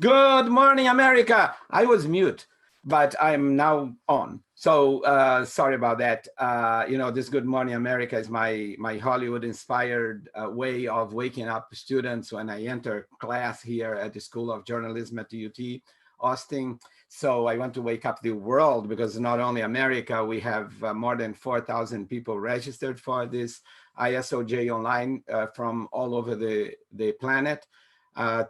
Good morning, America. I was mute, but I'm now on. So sorry about that. This Good Morning America is my Hollywood-inspired way of waking up students when I enter class here at the School of Journalism at UT Austin. So I want to wake up the world, because not only America, we have more than 4,000 people registered for this ISOJ Online from all over the planet.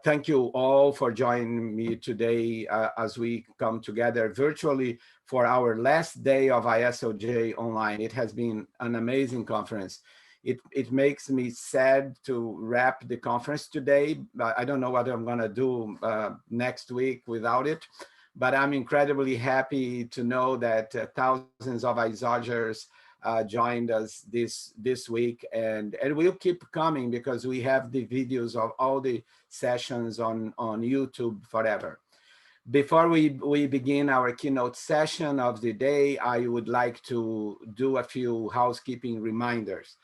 Thank you all for joining me today as we come together virtually for our last day of ISOJ Online. It has been an amazing conference. It makes me sad to wrap the conference today. I don't know what I'm gonna do next week without it, but I'm incredibly happy to know that thousands of ISOJers joined us this week, and we'll keep coming because we have the videos of all the sessions on YouTube forever. Before we begin our keynote session of the day, I would like to do a few housekeeping reminders.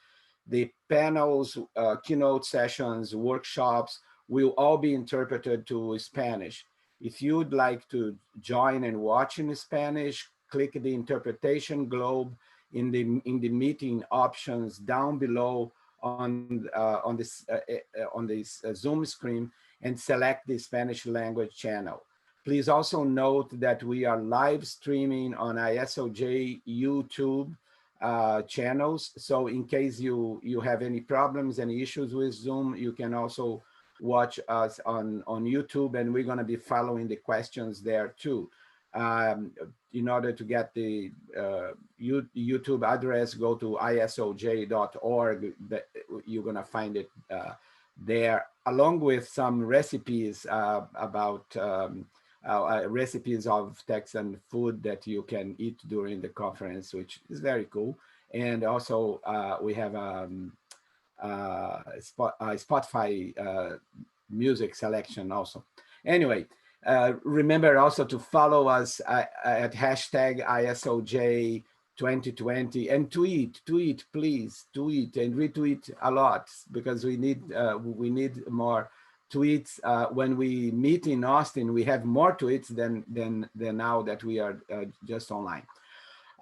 The panels, keynote sessions, workshops will all be interpreted to Spanish. If you'd like to join and watch in Spanish, click the interpretation globe in the meeting options down below on this Zoom screen and select the Spanish language channel. Please also note that we are live streaming on ISOJ YouTube channels. So in case you have any problems, any issues with Zoom, you can also watch us on YouTube, and we're gonna be following the questions there too. In order to get the YouTube address, go to isoj.org. You're gonna find it there, along with some recipes about recipes of Texan food that you can eat during the conference, which is very cool. And also we have Spotify music selection also. Anyway, remember also to follow us at hashtag ISOJ 2020 and tweet, please, tweet and retweet a lot, because we need more tweets. When we meet in Austin, we have more tweets than now that we are just online.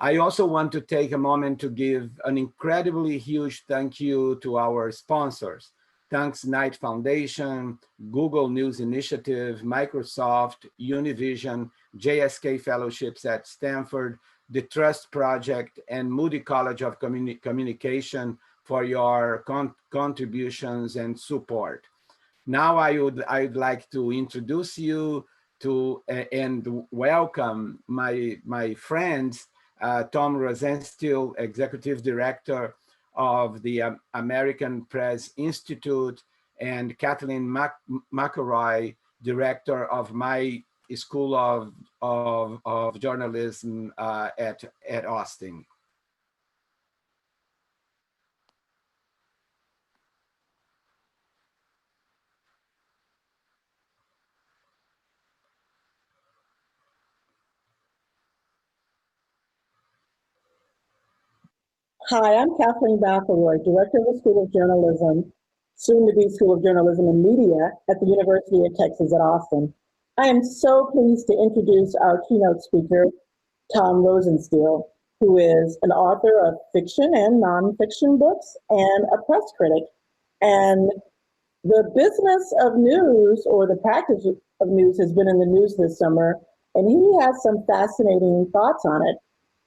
I also want to take a moment to give an incredibly huge thank you to our sponsors. Thanks Knight Foundation, Google News Initiative, Microsoft, Univision, JSK Fellowships at Stanford, the Trust Project, and Moody College of Communication for your contributions and support. Now I'd like to introduce you to and welcome my friends, Tom Rosenstiel, Executive Director of the American Press Institute, and Kathleen McElroy, Director of my School of Journalism at Austin. Hi, I'm Kathleen McElroy, Director of the School of Journalism soon-to-be School of Journalism and Media at the University of Texas at Austin. I am so pleased to introduce our keynote speaker, Tom Rosenstiel, who is an author of fiction and nonfiction books and a press critic. And the business of news, or the practice of news, has been in the news this summer, and he has some fascinating thoughts on it.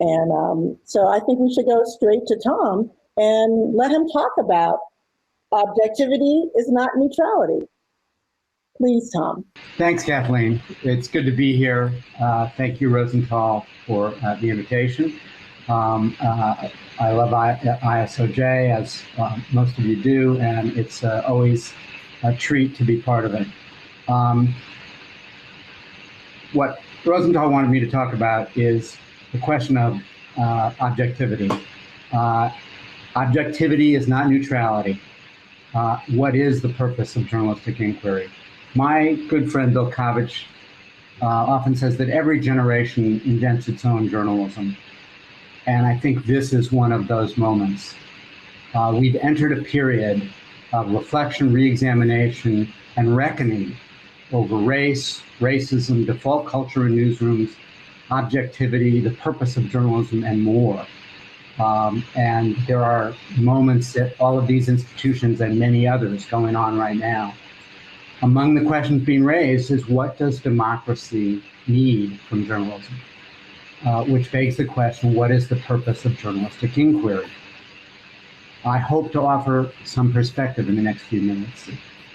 And so I think we should go straight to Tom and let him talk about objectivity is not neutrality. Please, Tom. Thanks, Kathleen. It's good to be here. Thank you, Rosenthal, for the invitation. I love ISOJ, as most of you do, and it's always a treat to be part of it. What Rosenthal wanted me to talk about is the question of objectivity. Objectivity is not neutrality. What is the purpose of journalistic inquiry? My good friend Bill Kovach often says that every generation invents its own journalism. And I think this is one of those moments. We've entered a period of reflection, re-examination, and reckoning over race, racism, default culture in newsrooms, objectivity, the purpose of journalism, and more. And there are moments at all of these institutions and many others going on right now. Among the questions being raised is, what does democracy need from journalism? Which begs the question, what is the purpose of journalistic inquiry? I hope to offer some perspective in the next few minutes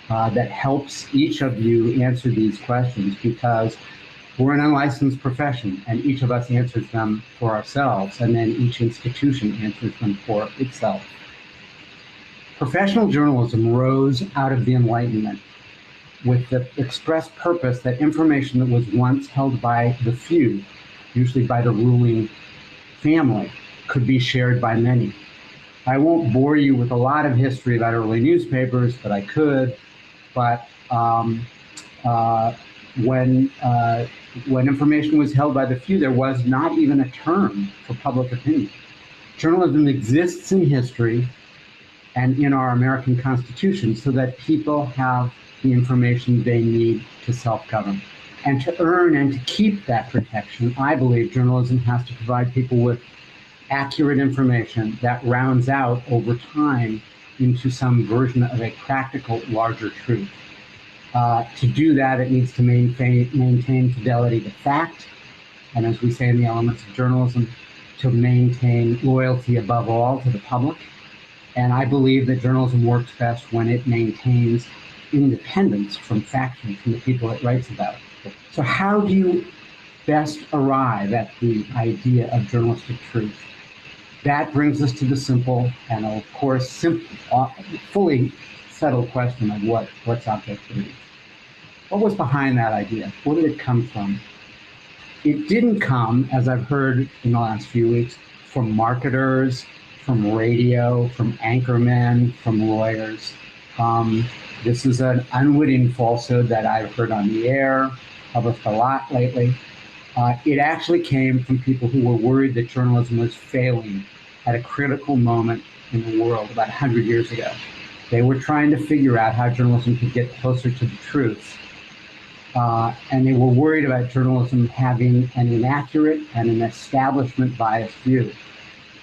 that helps each of you answer these questions, because we're an unlicensed profession and each of us answers them for ourselves, and then each institution answers them for itself. Professional journalism rose out of the Enlightenment with the express purpose that information that was once held by the few, usually by the ruling family, could be shared by many. I won't bore you with a lot of history about early newspapers, but I could. But when information was held by the few, there was not even a term for public opinion. Journalism exists in history and in our American Constitution so that people have the information they need to self-govern. And to earn and to keep that protection, I believe journalism has to provide people with accurate information that rounds out over time into some version of a practical, larger truth. To do that, it needs to maintain fidelity to fact, and as we say in the elements of journalism, to maintain loyalty above all to the public. And I believe that journalism works best when it maintains independence from faction, from the people it writes about. So how do you best arrive at the idea of journalistic truth? That brings us to the simple and, of course, fully settled question of what's objectivity. What was behind that idea? Where did it come from? It didn't come, as I've heard in the last few weeks, from marketers, from radio, from anchormen, from lawyers. This is an unwitting falsehood that I've heard on the air, published a lot lately. It actually came from people who were worried that journalism was failing at a critical moment in the world about 100 years ago. They were trying to figure out how journalism could get closer to the truth. And they were worried about journalism having an inaccurate and an establishment biased view.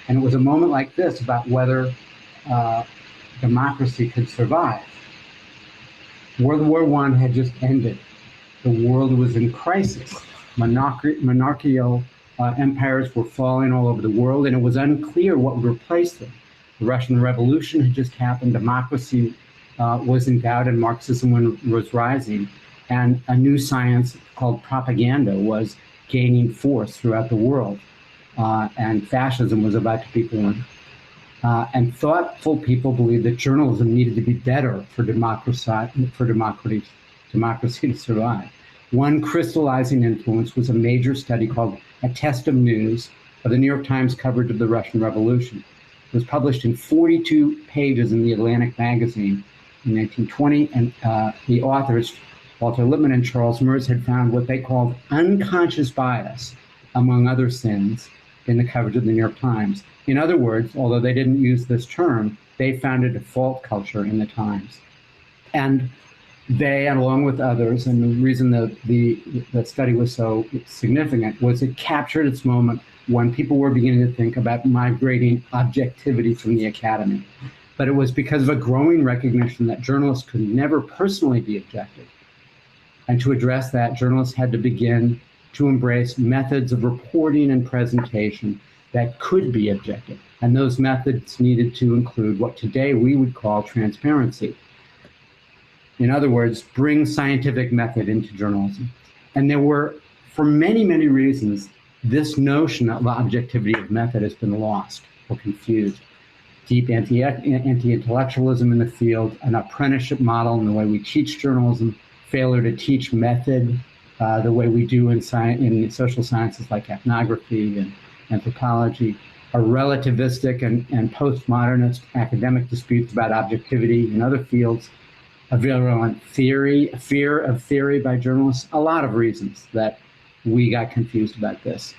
And it was a moment like this about whether democracy could survive. World War I had just ended. The world was in crisis. Monarchical empires were falling all over the world, and it was unclear what would replace them. The Russian Revolution had just happened. Democracy was in doubt, and Marxism was rising. And a new science called propaganda was gaining force throughout the world. And fascism was about to be born. And thoughtful people believed that journalism needed to be better for democracy to survive. One crystallizing influence was a major study called A Test of News of the New York Times coverage of the Russian Revolution. It was published in 42 pages in the Atlantic magazine in 1920, and the authors, Walter Lippmann and Charles Merz, had found what they called unconscious bias, among other sins, in the coverage of the New York Times. In other words, although they didn't use this term, they found a default culture in the Times. And they, along with others, and the reason the study was so significant was it captured its moment when people were beginning to think about migrating objectivity from the academy. But it was because of a growing recognition that journalists could never personally be objective. And to address that, journalists had to begin to embrace methods of reporting and presentation that could be objective. And those methods needed to include what today we would call transparency. In other words, bring scientific method into journalism. And there were, for many, many reasons, this notion of objectivity of method has been lost or confused. Deep anti-intellectualism in the field, an apprenticeship model in the way we teach journalism, failure to teach method the way we do in social sciences like ethnography and anthropology, a relativistic and postmodernist academic disputes about objectivity in other fields, a virulent fear of theory by journalists, a lot of reasons that we got confused about this.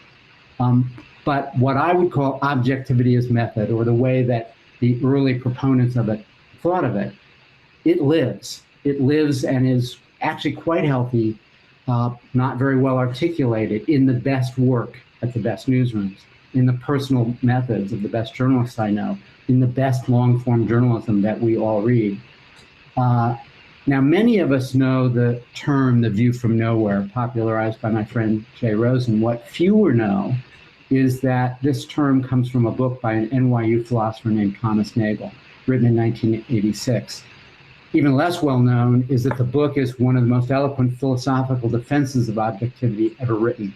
But what I would call objectivity as method, or the way that the early proponents of it thought of it, it lives. It lives and is actually quite healthy, not very well articulated in the best work at the best newsrooms, in the personal methods of the best journalists I know, in the best long-form journalism that we all read. Now, many of us know the term, the view from nowhere, popularized by my friend Jay Rosen. What fewer know is that this term comes from a book by an NYU philosopher named Thomas Nagel, written in 1986. Even less well known is that the book is one of the most eloquent philosophical defenses of objectivity ever written.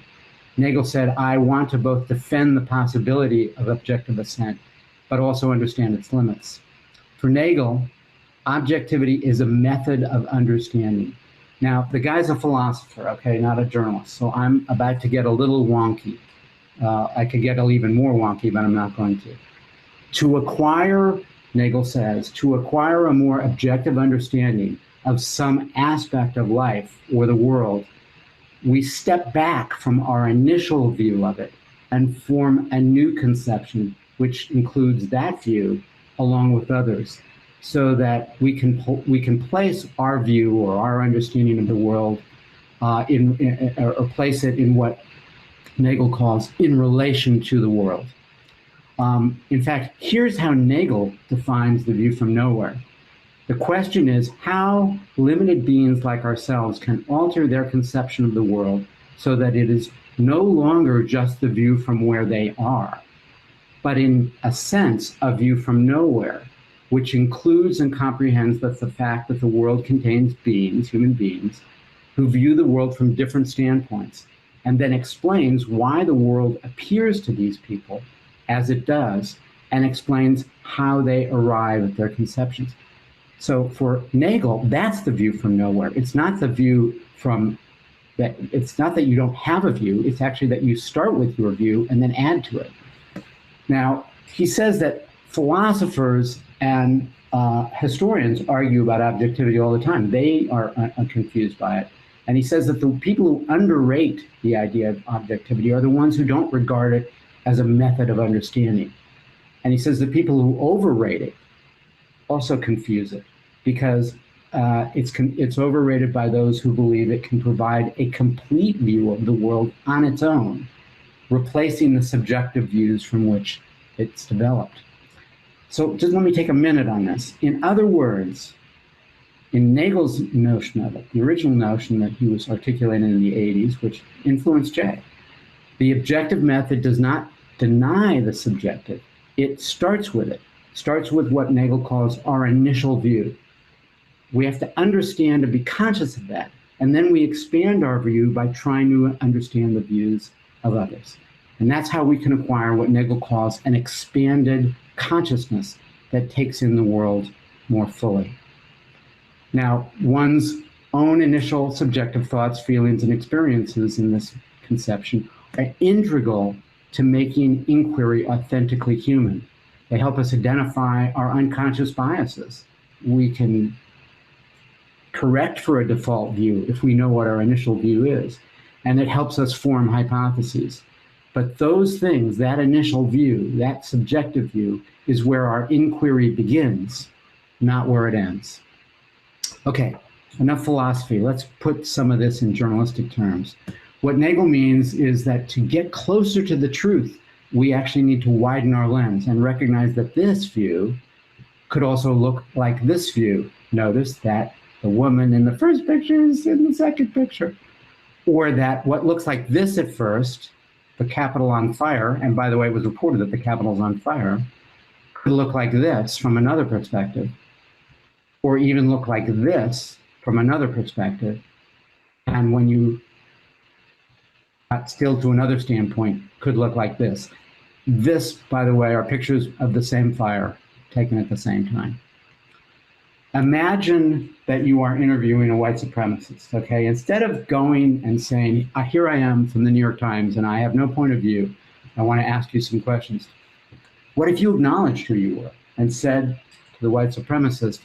Nagel said, "I want to both defend the possibility of objective assent, but also understand its limits." For Nagel, objectivity is a method of understanding. Now, the guy's a philosopher, okay, not a journalist, so I'm about to get a little wonky. I could get even more wonky, but I'm not going to. To acquire, Nagel says, to acquire a more objective understanding of some aspect of life or the world, we step back from our initial view of it and form a new conception, which includes that view along with others, so that we can place our view or our understanding of the world or place it in what Nagel calls in relation to the world. In fact, here's how Nagel defines the view from nowhere. The question is how limited beings like ourselves can alter their conception of the world so that it is no longer just the view from where they are, but in a sense, a view from nowhere, which includes and comprehends the fact that the world contains beings, human beings, who view the world from different standpoints, and then explains why the world appears to these people as it does, and explains how they arrive at their conceptions. So for Nagel, that's the view from nowhere. It's not the view from that. It's not that you don't have a view. It's actually that you start with your view and then add to it. Now, he says that philosophers and historians argue about objectivity all the time. They are confused by it. And he says that the people who underrate the idea of objectivity are the ones who don't regard it as a method of understanding. And he says the people who overrate it also confuse it, because it's overrated by those who believe it can provide a complete view of the world on its own, replacing the subjective views from which it's developed. So just let me take a minute on this. In other words, in Nagel's notion of it, the original notion that he was articulating in the 80s, which influenced Jay, the objective method does not deny the subjective. It starts with it. Starts with what Nagel calls our initial view. We have to understand and be conscious of that. And then we expand our view by trying to understand the views of others. And that's how we can acquire what Nagel calls an expanded consciousness that takes in the world more fully. Now, one's own initial subjective thoughts, feelings, and experiences in this conception are integral to making inquiry authentically human. They help us identify our unconscious biases. We can correct for a default view if we know what our initial view is, and it helps us form hypotheses. But those things, that initial view, that subjective view, is where our inquiry begins, not where it ends. Okay, enough philosophy. Let's put some of this in journalistic terms. What Nagel means is that to get closer to the truth, we actually need to widen our lens and recognize that this view could also look like this view. Notice that the woman in the first picture is in the second picture. Or that what looks like this at first, the Capitol on fire, and by the way, it was reported that the Capitol's on fire, could look like this from another perspective, or even look like this from another perspective. And when you got still to another standpoint, could look like this. This, by the way, are pictures of the same fire taken at the same time. Imagine that you are interviewing a white supremacist, okay? Instead of going and saying, here I am from the New York Times and I have no point of view, I want to ask you some questions. What if you acknowledged who you were and said to the white supremacist,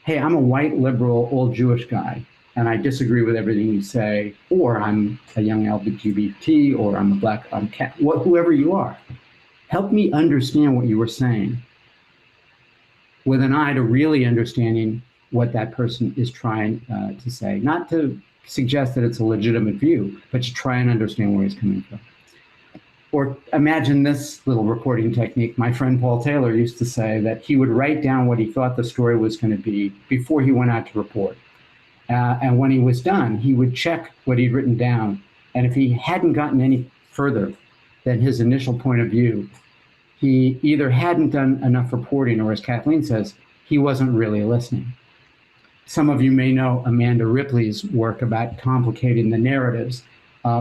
hey, I'm a white, liberal, old Jewish guy, and I disagree with everything you say, or I'm a young LGBT, or I'm a black, whoever you are. Help me understand what you were saying, with an eye to really understanding what that person is trying to say. Not to suggest that it's a legitimate view, but to try and understand where he's coming from. Or imagine this little reporting technique. My friend Paul Taylor used to say that he would write down what he thought the story was going to be before he went out to report. And when he was done, he would check what he'd written down. And if he hadn't gotten any further than his initial point of view, he either hadn't done enough reporting, or as Kathleen says, he wasn't really listening. Some of you may know Amanda Ripley's work about complicating the narratives,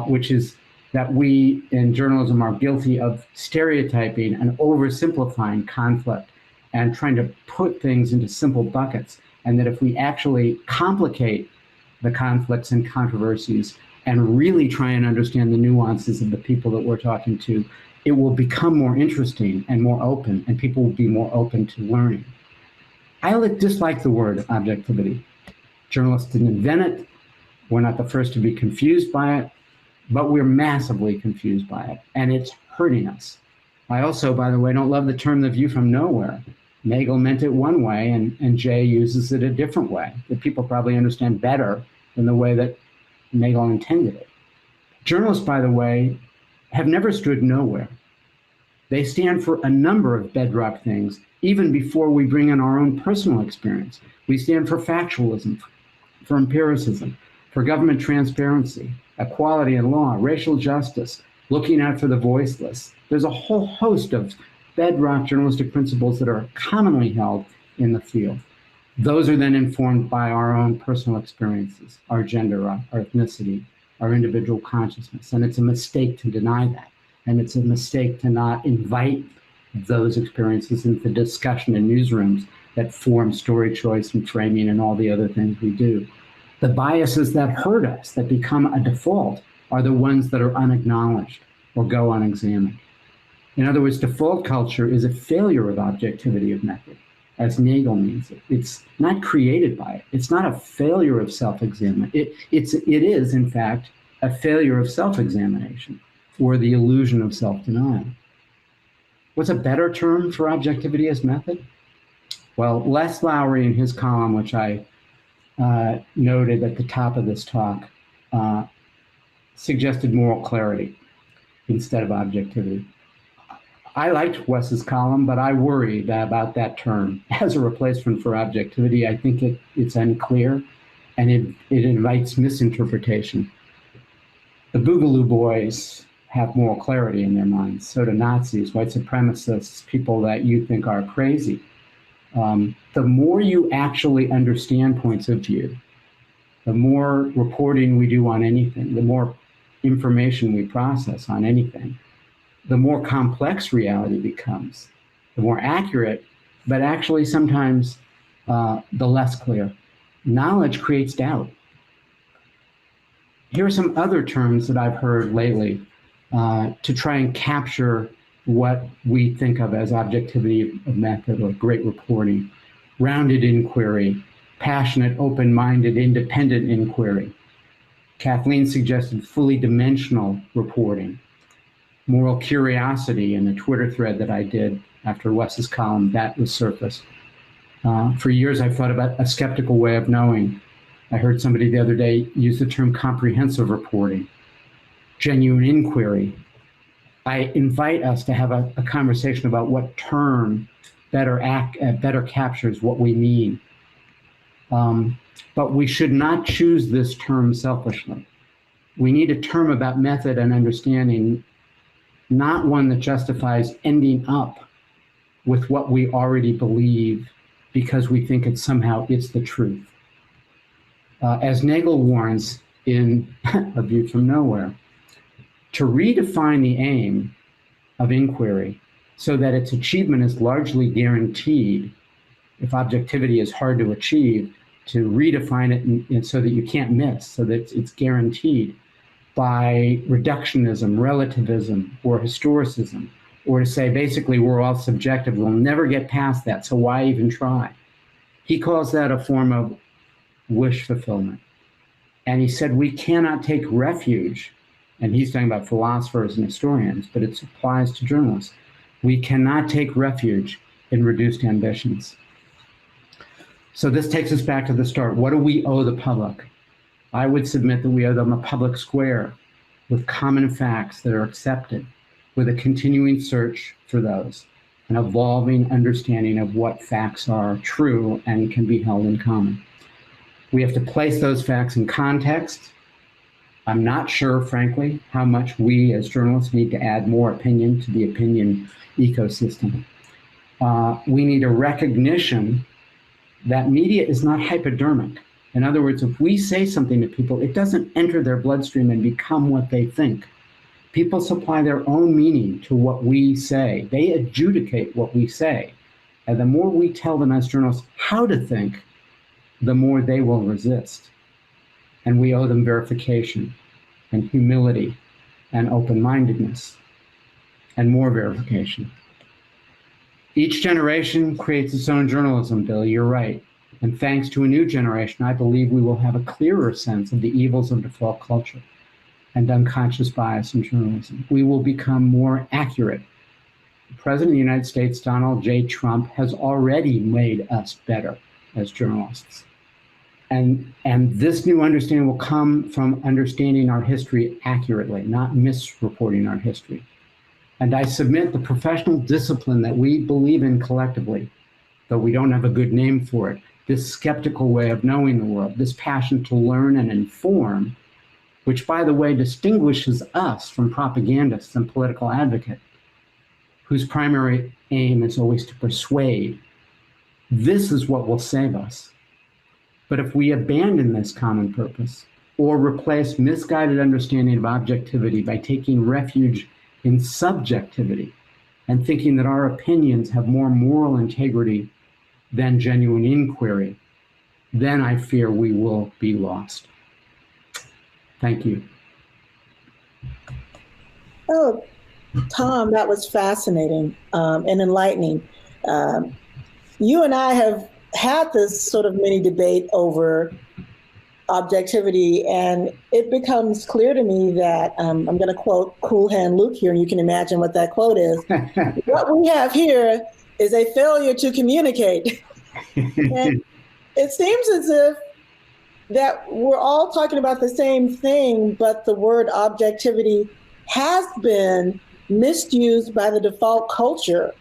which is that we in journalism are guilty of stereotyping and oversimplifying conflict and trying to put things into simple buckets. And that if we actually complicate the conflicts and controversies and really try and understand the nuances of the people that we're talking to, it will become more interesting and more open, and people will be more open to learning. I dislike the word objectivity. Journalists didn't invent it. We're not the first to be confused by it, but we're massively confused by it, and it's hurting us. I also, by the way, don't love the term the view from nowhere. Nagel meant it one way, and Jay uses it a different way that people probably understand better than the way that Nagel intended it. Journalists, by the way, have never stood nowhere. They stand for a number of bedrock things, even before we bring in our own personal experience. We stand for factualism, for empiricism, for government transparency, equality and law, racial justice, looking out for the voiceless. There's a whole host of bedrock journalistic principles that are commonly held in the field. Those are then informed by our own personal experiences, our gender, our ethnicity, our individual consciousness. And it's a mistake to deny that. And it's a mistake to not invite those experiences into discussion in newsrooms that form story choice and framing and all the other things we do. The biases that hurt us, that become a default, are the ones that are unacknowledged or go unexamined. In other words, default culture is a failure of objectivity of method, as Nagel means it. It's not created by it. It's not a failure of self-examination. It is, in fact, a failure of self-examination or the illusion of self-denial. What's a better term for objectivity as method? Well, Les Lowry in his column, which I noted at the top of this talk, suggested moral clarity instead of objectivity. I liked Wes's column, but I worry about that term as a replacement for objectivity. I think it's unclear, and it invites misinterpretation. The Boogaloo Boys have moral clarity in their minds. So do Nazis, white supremacists, people that you think are crazy. The more you actually understand points of view, the more reporting we do on anything, the more information we process on anything, the more complex reality becomes, the more accurate, but actually sometimes the less clear. Knowledge creates doubt. Here are some other terms that I've heard lately to try and capture what we think of as objectivity of method or great reporting. Rounded inquiry, passionate, open-minded, independent inquiry. Kathleen suggested fully dimensional reporting. moral curiosity in a Twitter thread that I did after Wes's column, that was surfaced. For years, I've thought about a skeptical way of knowing. I heard somebody the other day use the term comprehensive reporting, genuine inquiry. I invite us to have a conversation about what term better captures what we mean. But we should not choose this term selfishly. We need a term about method and understanding, not one that justifies ending up with what we already believe because we think it's the truth. As Nagel warns in A View from Nowhere, to redefine the aim of inquiry so that its achievement is largely guaranteed, if objectivity is hard to achieve, to redefine it so that you can't miss, so that it's guaranteed by reductionism, relativism, or historicism, or to say basically we're all subjective, we'll never get past that, so why even try? He calls that a form of wish fulfillment. And he said we cannot take refuge, and he's talking about philosophers and historians, but it applies to journalists. We cannot take refuge in reduced ambitions. So this takes us back to the start. What do we owe the public? I would submit that we owe them a public square with common facts that are accepted, with a continuing search for those, an evolving understanding of what facts are true and can be held in common. We have to place those facts in context. I'm not sure, frankly, how much we as journalists need to add more opinion to the opinion ecosystem. We need a recognition that media is not hypodermic. In other words, if we say something to people, it doesn't enter their bloodstream and become what they think. People supply their own meaning to what we say. They adjudicate what we say. And the more we tell them as journalists how to think, the more they will resist. And we owe them verification and humility and open-mindedness and more verification. Each generation creates its own journalism, Bill, you're right. And thanks to a new generation, I believe we will have a clearer sense of the evils of default culture and unconscious bias in journalism. We will become more accurate. The President of the United States, Donald J. Trump, has already made us better as journalists. And this new understanding will come from understanding our history accurately, not misreporting our history. And I submit the professional discipline that we believe in collectively, though we don't have a good name for it, this skeptical way of knowing the world, this passion to learn and inform, which, by the way, distinguishes us from propagandists and political advocates, whose primary aim is always to persuade. This is what will save us. But if we abandon this common purpose or replace misguided understanding of objectivity by taking refuge in subjectivity and thinking that our opinions have more moral integrity than genuine inquiry, then I fear we will be lost. Thank you. Oh, Tom, that was fascinating and enlightening. You and I have had this sort of mini debate over objectivity, and it becomes clear to me that I'm going to quote Cool Hand Luke here, and you can imagine what that quote is. What we have here is a failure to communicate. And it seems as if that we're all talking about the same thing, but the word objectivity has been misused by the default culture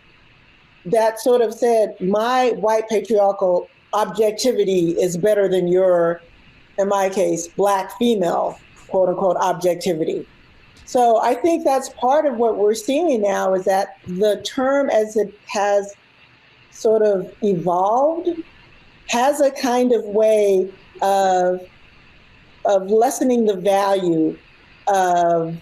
that sort of said, my white patriarchal objectivity is better than your, in my case, Black female, quote unquote, objectivity. So I think that's part of what we're seeing now, is that the term as it has sort of evolved has a kind of way of lessening the value of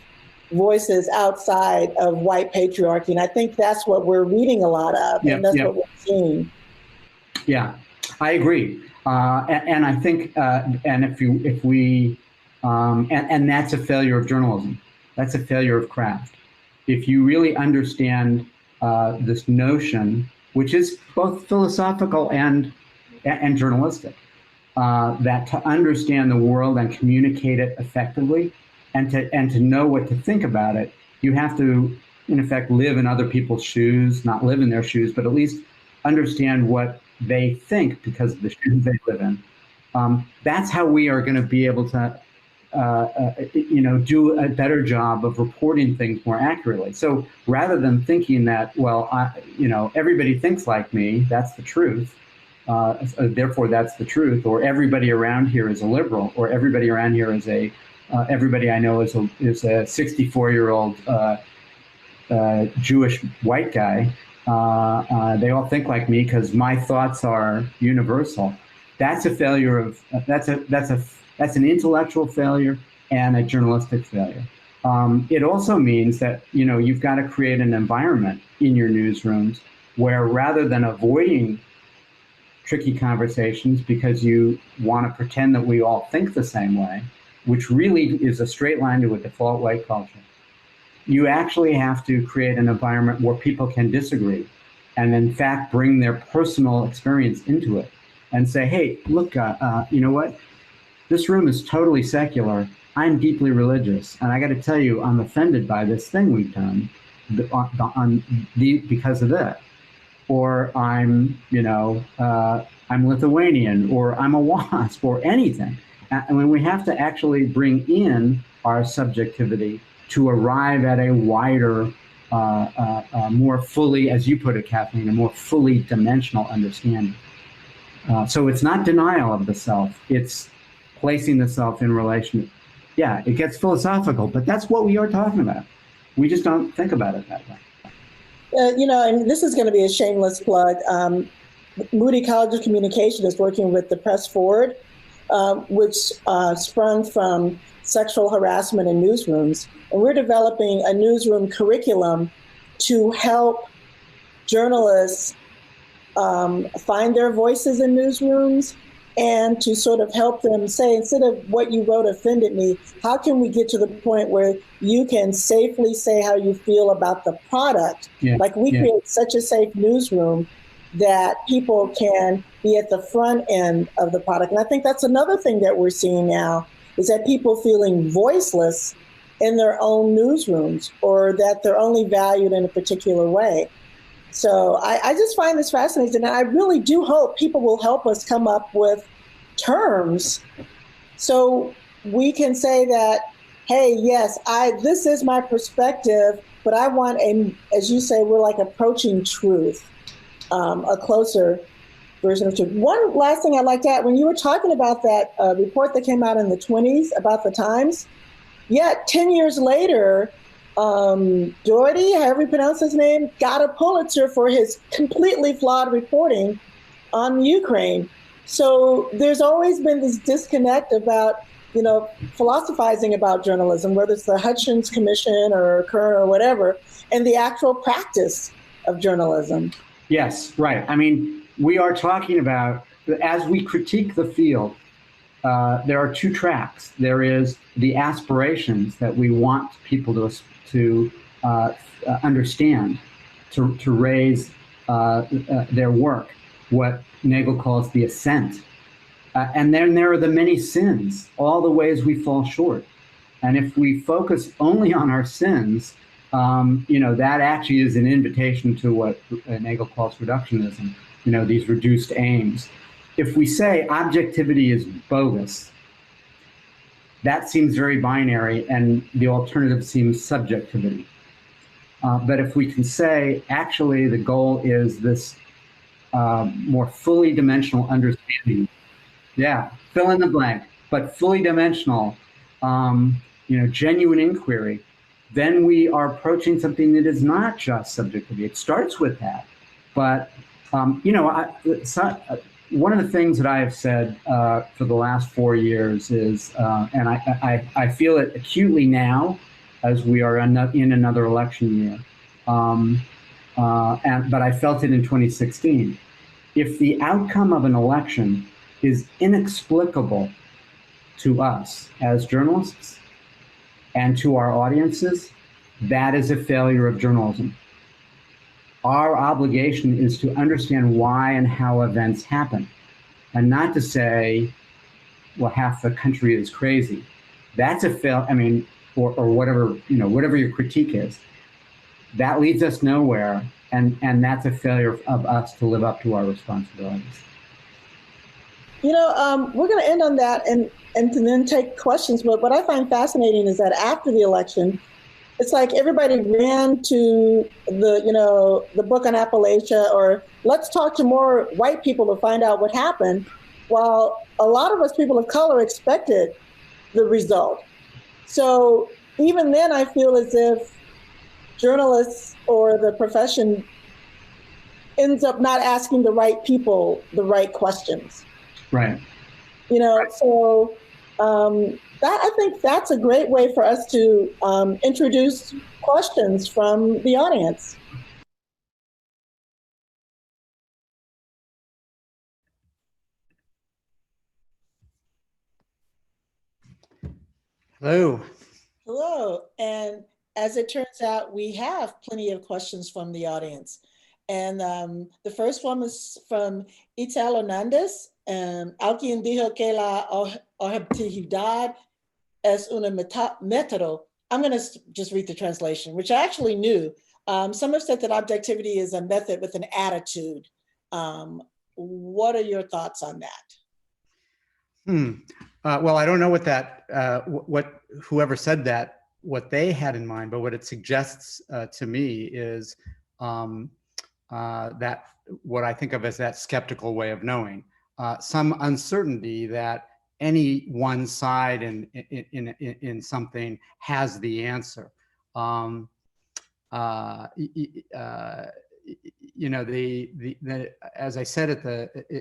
voices outside of white patriarchy. And I think that's what we're reading a lot of, and that's what we're seeing. Yeah, I agree. And I think, and that's a failure of journalism. That's a failure of craft. If you really understand this notion, which is both philosophical and journalistic, that to understand the world and communicate it effectively, and to know what to think about it, you have to, in effect, live in other people's shoes, not live in their shoes, but at least understand what they think because of the shoes they live in. That's how we are going to be able to, do a better job of reporting things more accurately. So rather than thinking that, well, everybody thinks like me, that's the truth, therefore that's the truth, or everybody around here is a liberal, or everybody around here is everybody I know is a 64-year-old Jewish white guy. They all think like me because my thoughts are universal. That's a failure of that's an intellectual failure and a journalistic failure. It also means that you've got to create an environment in your newsrooms where, rather than avoiding tricky conversations because you want to pretend that we all think the same way, which really is a straight line to a default white culture, you actually have to create an environment where people can disagree and, in fact, bring their personal experience into it and say, hey, look, you know what? This room is totally secular. I'm deeply religious. And I got to tell you, I'm offended by this thing we've done because of that. Or I'm Lithuanian, or I'm a WASP, or anything. And when we have to actually bring in our subjectivity to arrive at a wider, more fully, as you put it, Kathleen, a more fully dimensional understanding. So it's not denial of the self, it's placing the self in relation. Yeah, it gets philosophical, but that's what we are talking about. We just don't think about it that way. And this is going to be a shameless plug. Moody College of Communication is working with the Press Forward, which sprung from sexual harassment in newsrooms. And we're developing a newsroom curriculum to help journalists find their voices in newsrooms, and to sort of help them say, instead of what you wrote offended me, how can we get to the point where you can safely say how you feel about the product? Like we create such a safe newsroom that people can be at the front end of the product. And I think that's another thing that we're seeing now, is that people feeling voiceless in their own newsrooms, or that they're only valued in a particular way. So I just find this fascinating, and I really do hope people will help us come up with terms so we can say that, hey, yes, this is my perspective, but I want as you say, we're like approaching truth, a closer version of truth. One last thing I'd like to add, when you were talking about that report that came out in the 1920s about the Times, yet 10 years later, Doherty, however you pronounce his name, got a Pulitzer for his completely flawed reporting on Ukraine. So there's always been this disconnect about, philosophizing about journalism, whether it's the Hutchins Commission or Kern or whatever, and the actual practice of journalism. Yes, right. I mean, we are talking about, as we critique the field, there are two tracks. There is the aspirations that we want people to understand, to raise their work, what Nagel calls the ascent. And then there are the many sins, all the ways we fall short. And if we focus only on our sins, that actually is an invitation to what Nagel calls reductionism, these reduced aims. If we say objectivity is bogus, that seems very binary, and the alternative seems subjectivity. But if we can say, actually, the goal is this more fully dimensional understanding. Yeah, fill in the blank, but fully dimensional, genuine inquiry, then we are approaching something that is not just subjectivity. It starts with that. But, one of the things that I have said for the last 4 years is, and I feel it acutely now as we are in another election year, but I felt it in 2016. If the outcome of an election is inexplicable to us as journalists and to our audiences, that is a failure of journalism. Our obligation is to understand why and how events happen, and not to say, well, half the country is crazy. That's a fail. I mean, or whatever, whatever your critique is, that leads us nowhere. And that's a failure of us to live up to our responsibilities. We're going to end on that and to then take questions. But what I find fascinating is that after the election, it's like everybody ran to the book on Appalachia, or let's talk to more white people to find out what happened, while a lot of us people of color expected the result. So even then, I feel as if journalists or the profession ends up not asking the right people the right questions. Right. So I think that's a great way for us to introduce questions from the audience. Hello. Hello. And as it turns out, we have plenty of questions from the audience. And the first one is from Ital Hernandez. Alguien dijo que la objetividad es un método. I'm going to just read the translation, which I actually knew. Some have said that objectivity is a method with an attitude. What are your thoughts on that? Well, I don't know what whoever said that, what they had in mind, but what it suggests to me is that what I think of as that skeptical way of knowing, some uncertainty that any one side in something has the answer. As I said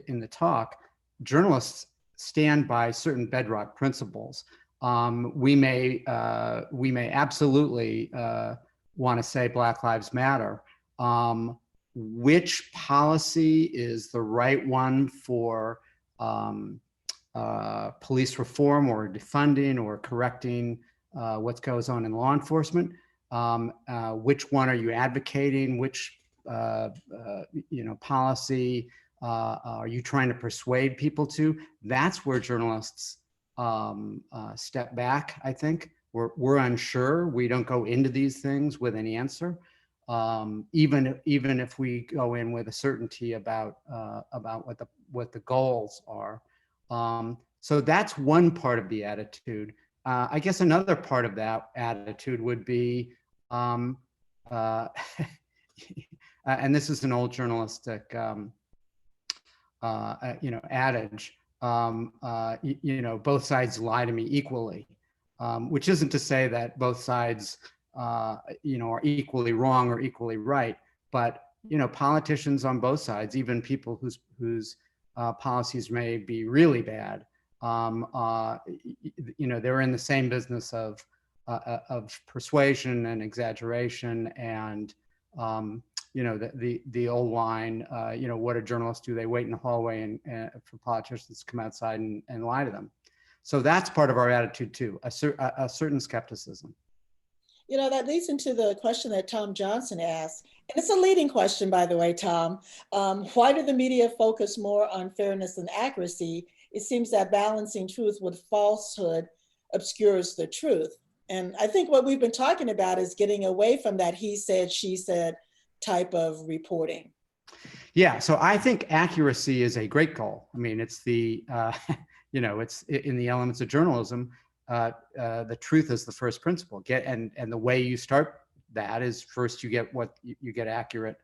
in the talk, journalists stand by certain bedrock principles. We may absolutely want to say Black Lives Matter. Which policy is the right one for police reform or defunding or correcting what goes on in law enforcement? Which one are you advocating? Which policy are you trying to persuade people to? That's where journalists step back. I think we're unsure. We don't go into these things with an answer, even if we go in with a certainty about what the goals are. So that's one part of the attitude. I guess another part of that attitude would be, and this is an old journalistic adage, both sides lie to me equally, which isn't to say that both sides are equally wrong or equally right, but politicians on both sides, even people whose policies may be really bad, they're in the same business of persuasion and exaggeration and the old line, what do journalists do? They wait in the hallway and for politicians to come outside and lie to them. So that's part of our attitude too, a certain skepticism. That leads into the question that Tom Johnson asked. And it's a leading question, by the way, Tom. Why do the media focus more on fairness than accuracy? It seems that balancing truth with falsehood obscures the truth. And I think what we've been talking about is getting away from that he said, she said type of reporting. Yeah, so I think accuracy is a great goal. I mean, it's the, it's in the elements of journalism, the truth is the first principle. And the way you start that is first you get you get accurate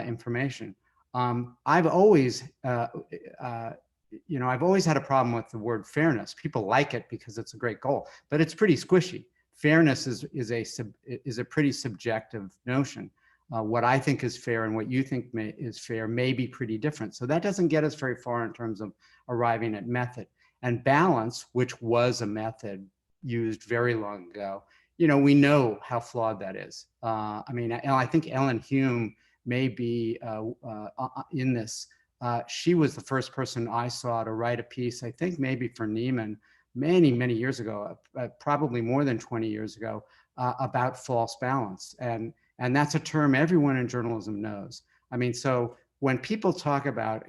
information. I've always had a problem with the word fairness. People like it because it's a great goal, but it's pretty squishy. Fairness is a pretty subjective notion. What I think is fair and what you think is fair may be pretty different. So that doesn't get us very far in terms of arriving at method. And balance, which was a method used very long ago, we know how flawed that is. I think Ellen Hume may be in this. She was the first person I saw to write a piece, I think maybe for Neiman, many, many years ago, probably more than 20 years ago, about false balance. And that's a term everyone in journalism knows. I mean, so when people talk about,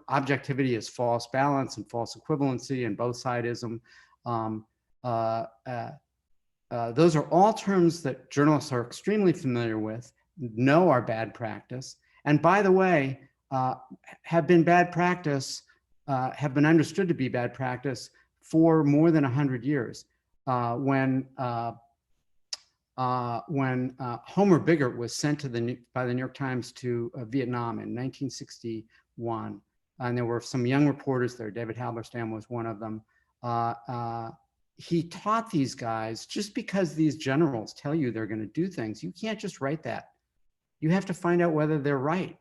objectivity is false balance and false equivalency and both sidism, those are all terms that journalists are extremely familiar with, know are bad practice, and by the way, have been bad practice, have been understood to be bad practice for more than 100 years. When Homer Biggert was sent to by the New York Times to Vietnam in 1961, and there were some young reporters there, David Halberstam was one of them, he taught these guys, just because these generals tell you they're going to do things, you can't just write that. You have to find out whether they're right,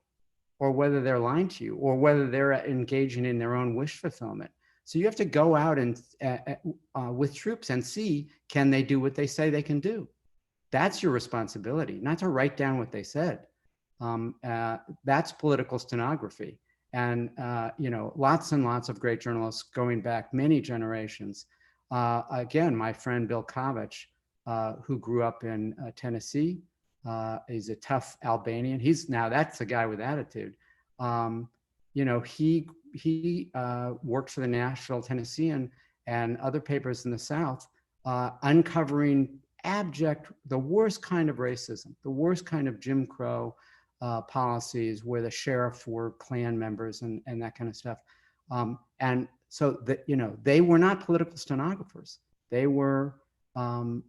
or whether they're lying to you, or whether they're engaging in their own wish fulfillment. So you have to go out and with troops and see, can they do what they say they can do? That's your responsibility, not to write down what they said. That's political stenography. And lots and lots of great journalists going back many generations. Again, my friend Bill Kovach, who grew up in Tennessee, is a tough Albanian. That's a guy with attitude. He worked for the Nashville Tennessean and other papers in the South, uncovering the worst kind of racism, the worst kind of Jim Crow policies, where the sheriff were Klan members and that kind of stuff. And so that, they were not political stenographers. They were, and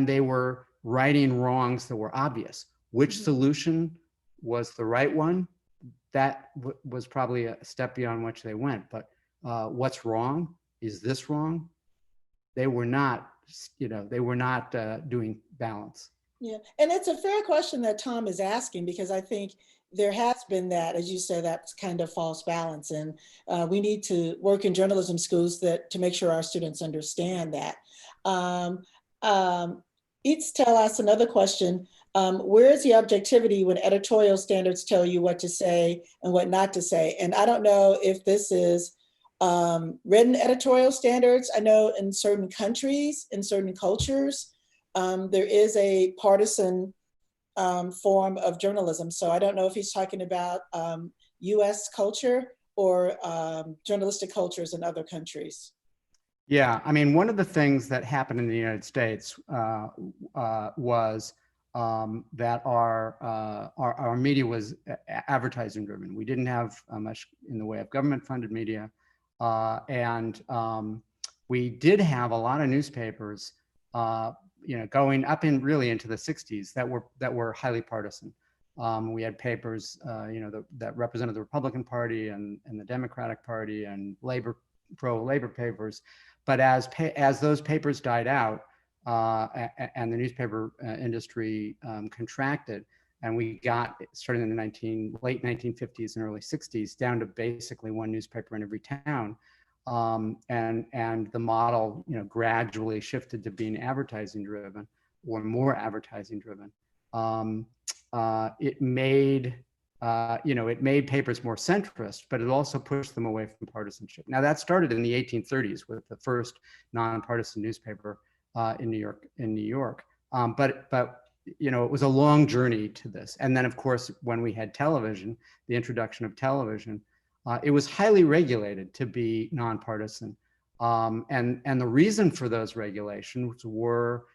they were righting wrongs that were obvious. Which solution was the right one? That was probably a step beyond which they went. But what's wrong? Is this wrong? They were not, doing balance. Yeah, and it's a fair question that Tom is asking, because I think there has been that, as you said, that kind of false balance. And we need to work in journalism schools to make sure our students understand that. Tell us another question. Where is the objectivity when editorial standards tell you what to say and what not to say? And I don't know if this is written editorial standards. I know in certain countries, in certain cultures, there is a partisan form of journalism. So I don't know if he's talking about US culture or journalistic cultures in other countries. Yeah, I mean, one of the things that happened in the United States was that our media was advertising driven. We didn't have much in the way of government funded media. And we did have a lot of newspapers, going up really into the 60s that were highly partisan. We had papers, that represented the Republican Party and the Democratic Party and pro-labor papers. But as those papers died out and the newspaper industry contracted, and we got, starting in the late 1950s and early 60s, down to basically one newspaper in every town. And the model, gradually shifted to being advertising driven or more advertising driven. It made papers more centrist, but it also pushed them away from partisanship. Now that started in the 1830s with the first nonpartisan newspaper in New York. But it was a long journey to this. And then, of course, when we had television, the introduction of television, it was highly regulated to be nonpartisan. And the reason for those regulations were,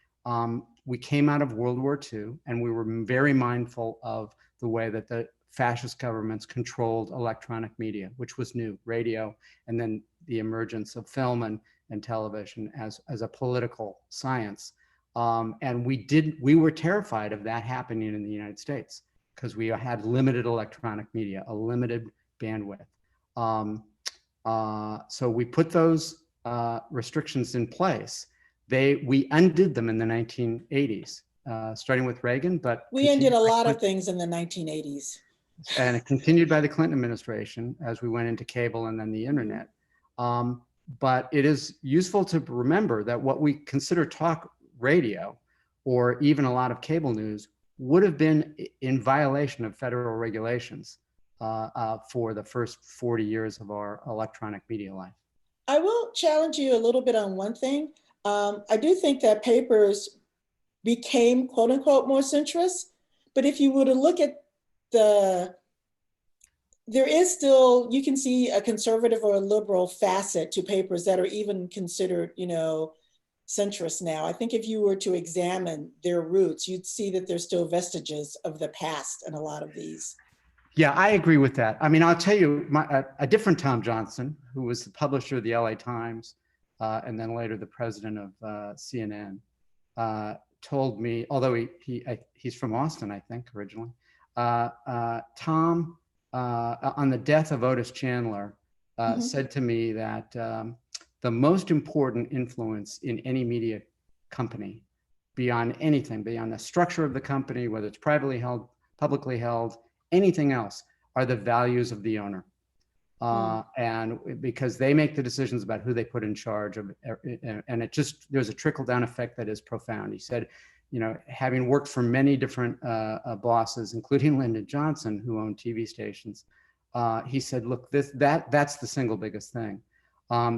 we came out of World War II, and we were very mindful of the way that the fascist governments controlled electronic media, which was new, radio, and then the emergence of film and television as a political science. And we were terrified of that happening in the United States because we had limited electronic media, a limited bandwidth. So we put those restrictions in place. We undid them in the 1980s, starting with Reagan, but we undid a lot of things in the 1980s. And it continued by the Clinton administration as we went into cable and then the internet. But it is useful to remember that what we consider talk radio or even a lot of cable news would have been in violation of federal regulations for the first 40 years of our electronic media life. I will challenge you a little bit on one thing. I do think that papers became quote unquote more centrist, but if you were to look at there is still, you can see a conservative or a liberal facet to papers that are even considered, centrist now. I think if you were to examine their roots, you'd see that there's still vestiges of the past in a lot of these. Yeah, I agree with that. I mean, I'll tell you, a different Tom Johnson, who was the publisher of the LA Times, and then later the president of CNN, told me, although he's from Austin, I think, originally, Tom, on the death of Otis Chandler, said to me that the most important influence in any media company, beyond anything, beyond the structure of the company, whether it's privately held, publicly held, anything else, are the values of the owner. And because they make the decisions about who they put in charge of, and it just, there's a trickle down effect that is profound. He said, you know, having worked for many different bosses, including Lyndon Johnson, who owned TV stations, he said, look, that's the single biggest thing.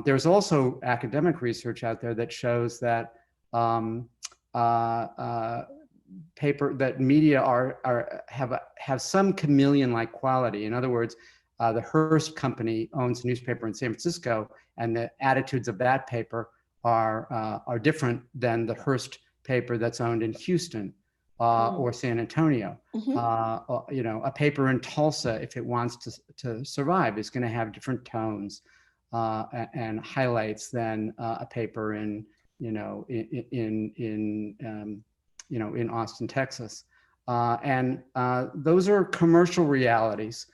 There's also academic research out there that shows that media have some chameleon-like quality. In other words, the Hearst company owns a newspaper in San Francisco, and the attitudes of that paper are different than the Hearst paper that's owned in Houston or San Antonio. You know, a paper in Tulsa, if it wants to survive, is going to have different tones and highlights than a paper in Austin, Texas. And those are commercial realities.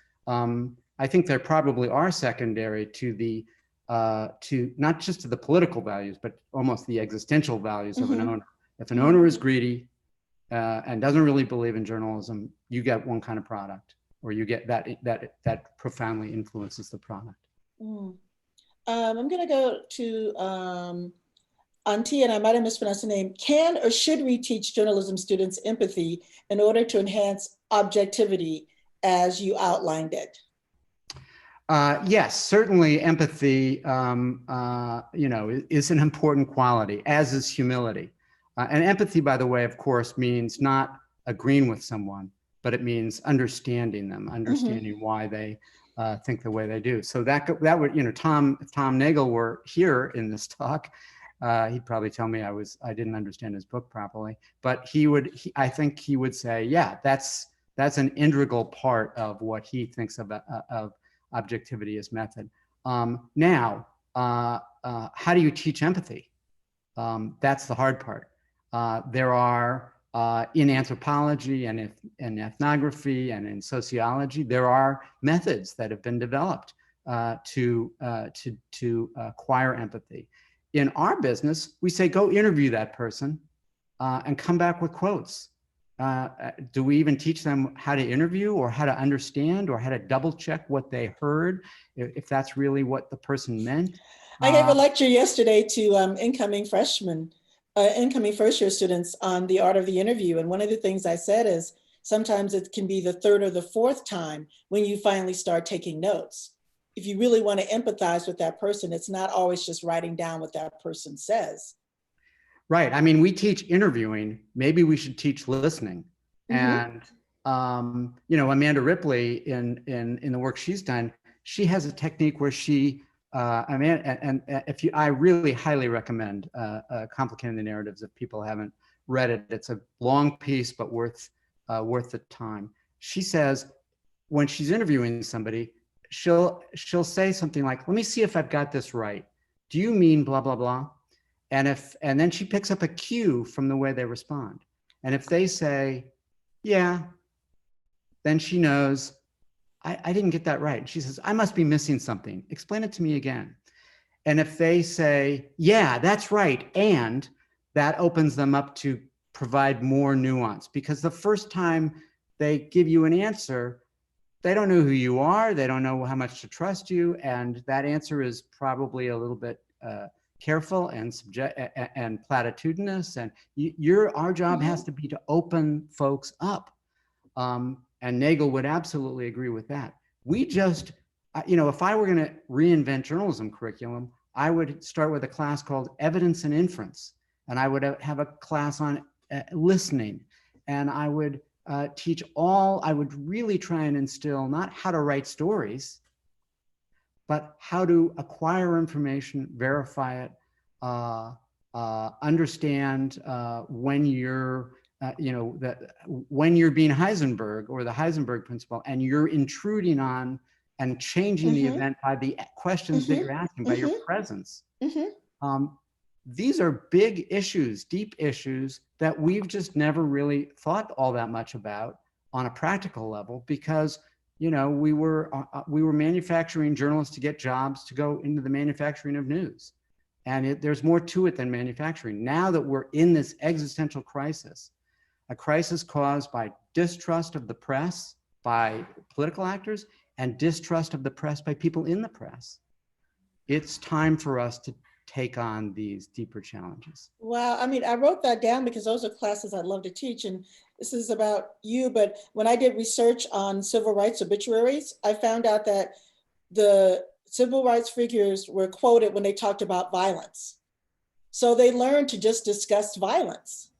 I think there probably are secondary to the to not just to the political values, but almost the existential values of an owner. If an owner is greedy and doesn't really believe in journalism, you get one kind of product, or you get that profoundly influences the product. I'm going to go to Auntie, and I might have mispronounced the name. Can or should we teach journalism students empathy in order to enhance objectivity as you outlined it? Yes, certainly empathy, you know, is an important quality, as is humility. And empathy, by the way, of course, means not agreeing with someone, but it means understanding them, understanding why they think the way they do. So that would, you know, if Tom Nagel were here in this talk, he'd probably tell me I didn't understand his book properly, but I think he would say, yeah, that's an integral part of what he thinks of objectivity as method. Now, how do you teach empathy? That's the hard part. There are, in anthropology and in ethnography and in sociology, there are methods that have been developed to acquire empathy. In our business, we say, go interview that person and come back with quotes. Do we even teach them how to interview, or how to understand, or how to double check what they heard, if that's really what the person meant? I gave a lecture yesterday to incoming first year students on the art of the interview. And one of the things I said is, sometimes it can be the third or the fourth time when you finally start taking notes. If you really want to empathize with that person, it's not always just writing down what that person says. Right. I mean, we teach interviewing. Maybe we should teach listening. And you know, Amanda Ripley in the work she's done, she has a technique where she, I really highly recommend Complicating the Narratives if people haven't read it. It's a long piece, but worth the time. She says when she's interviewing somebody, she'll say something like, "Let me see if I've got this right. Do you mean blah blah blah?" And then she picks up a cue from the way they respond. And if they say, "Yeah," then she knows, I didn't get that right. She says, "I must be missing something. Explain it to me again." And if they say, "Yeah, that's right," and that opens them up to provide more nuance, because the first time they give you an answer, they don't know who you are. They don't know how much to trust you. And that answer is probably a little bit careful and platitudinous. And our job has to be to open folks up. And Nagel would absolutely agree with that. We just, you know, if I were going to reinvent journalism curriculum, I would start with a class called Evidence and Inference. And I would have a class on listening. And I would I would really try and instill not how to write stories, but how to acquire information, verify it, understand when you're, when you're being Heisenberg or the Heisenberg principle, and you're intruding on and changing the event by the questions that you're asking, by your presence. These are big issues, deep issues that we've just never really thought all that much about on a practical level, because we were manufacturing journalists to get jobs to go into the manufacturing of news. And there's more to it than manufacturing. Now that we're in this existential crisis, a crisis caused by distrust of the press by political actors and distrust of the press by people in the press, it's time for us to take on these deeper challenges. Wow, I mean, I wrote that down because those are classes I'd love to teach, and this is about you, but when I did research on civil rights obituaries, I found out that the civil rights figures were quoted when they talked about violence. So they learned to just discuss violence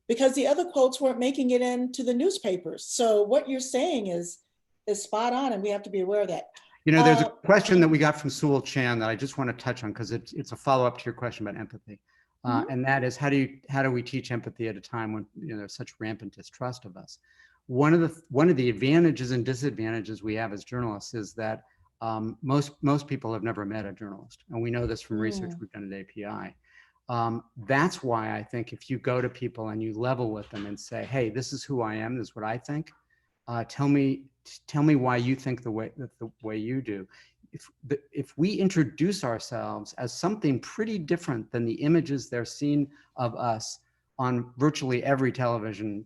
because the other quotes weren't making it into the newspapers. So what you're saying is spot on, and we have to be aware of that. There's a question that we got from Sewell Chan that I just want to touch on because it's a follow-up to your question about empathy. And that is, how do we teach empathy at a time when there's such rampant distrust of us? One of the advantages and disadvantages we have as journalists is that most people have never met a journalist, and we know this from research we've done at API. That's why I think if you go to people and you level with them and say, "Hey, this is who I am. This is what I think. Tell me why you think the way you do." If we introduce ourselves as something pretty different than the images they're seeing of us on virtually every television,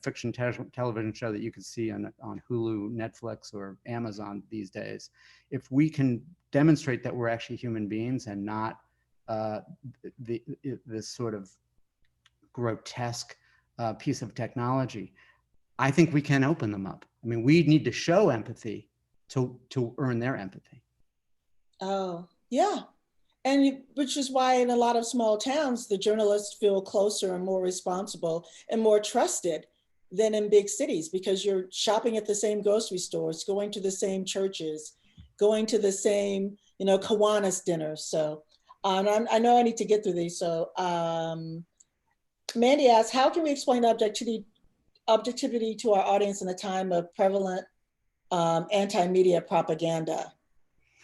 fiction television show that you could see on Hulu, Netflix, or Amazon these days, if we can demonstrate that we're actually human beings and not this sort of grotesque piece of technology, I think we can open them up. I mean, we need to show empathy to earn their empathy. Oh, yeah. And which is why in a lot of small towns, the journalists feel closer and more responsible and more trusted than in big cities, because you're shopping at the same grocery stores, going to the same churches, going to the same, Kiwanis dinners. So I know I need to get through these. So Mandy asks, how can we explain objectivity to our audience in a time of prevalent anti-media propaganda?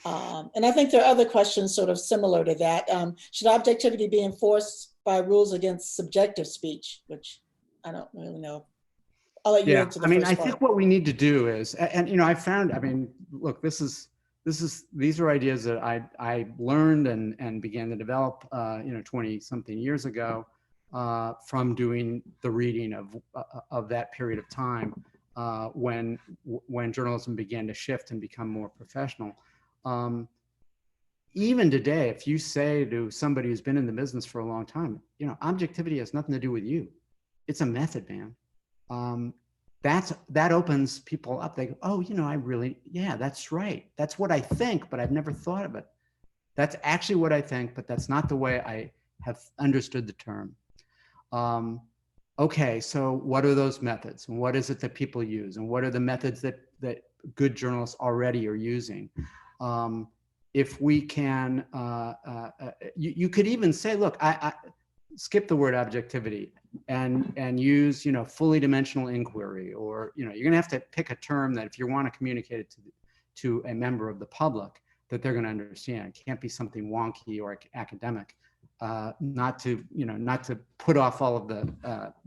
And I think there are other questions sort of similar to that. Should objectivity be enforced by rules against subjective speech, which I don't really know. I'll let you answer the first part. I think what we need to do is, and I found, look, these are ideas that I learned and began to develop 20 something years ago from doing the reading of that period of time when journalism began to shift and become more professional. Even today, if you say to somebody who's been in the business for a long time, objectivity has nothing to do with you. It's a method, man. That opens people up. They go, oh, that's right. That's what I think, but I've never thought of it. That's actually what I think, but that's not the way I have understood the term. Okay, so what are those methods? And what is it that people use? And what are the methods that good journalists already are using? If we can, you could even say, look, I skip the word objectivity and use, fully dimensional inquiry, or, you're going to have to pick a term that if you want to communicate it to a member of the public that they're going to understand. It can't be something wonky or academic. Not to put off all of the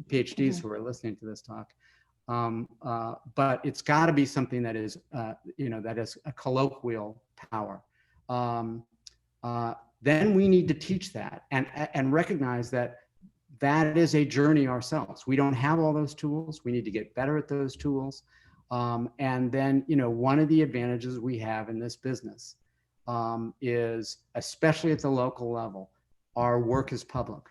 PhDs who are listening to this talk. But it's got to be something that is, that is a colloquial power. Then we need to teach that and recognize that is a journey ourselves. We don't have all those tools. We need to get better at those tools. And then, one of the advantages we have in this business is, especially at the local level, our work is public.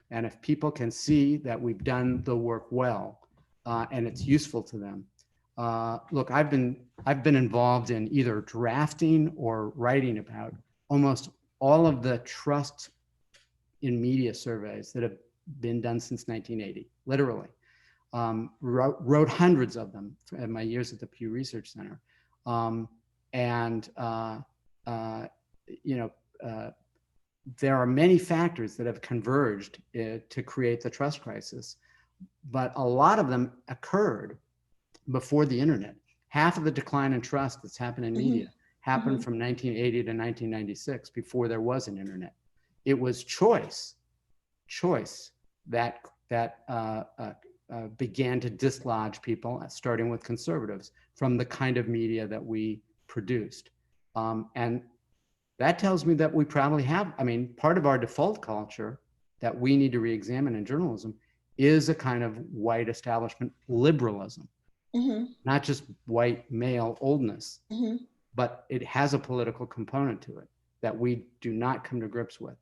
And if people can see that we've done the work well, and it's useful to them. Look, I've been involved in either drafting or writing about almost all of the trust in media surveys that have been done since 1980, literally. Wrote hundreds of them in my years at the Pew Research Center. there are many factors that have converged to create the trust crisis, but a lot of them occurred before the internet. Half of the decline in trust that's happened in media happened from 1980 to 1996, before there was an internet. It was choice that began to dislodge people, starting with conservatives, from the kind of media that we produced. And that tells me that we probably have, I mean, part of our default culture that we need to re-examine in journalism is a kind of white establishment liberalism, not just white male oldness, but it has a political component to it that we do not come to grips with.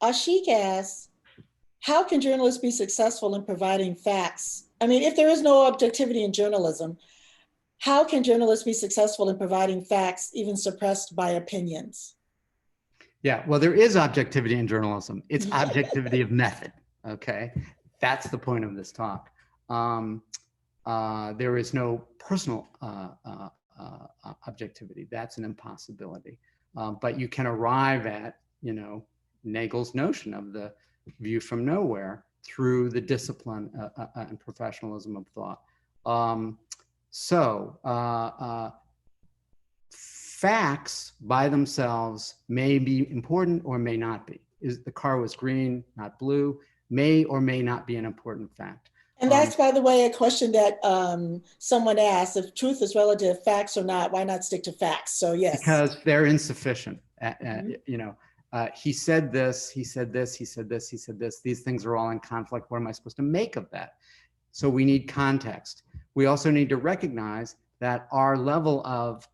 Ashik asks, how can journalists be successful in providing facts? I mean, if there is no objectivity in journalism, how can journalists be successful in providing facts, even suppressed by opinions? Yeah, well, there is objectivity in journalism. It's objectivity of method, okay? That's the point of this talk. There is no personal objectivity. That's an impossibility. But you can arrive at, you know, Nagel's notion of the view from nowhere through the discipline and professionalism of thought. Facts by themselves may be important or may not be. Is the car was green, not blue, may or may not be an important fact. And that's, by the way, a question that someone asked: if truth is relative, facts or not, why not stick to facts? So yes. Because they're insufficient. You know, he said this, he said this, he said this, he said this. These things are all in conflict. What am I supposed to make of that? So we need context. We also need to recognize that our level of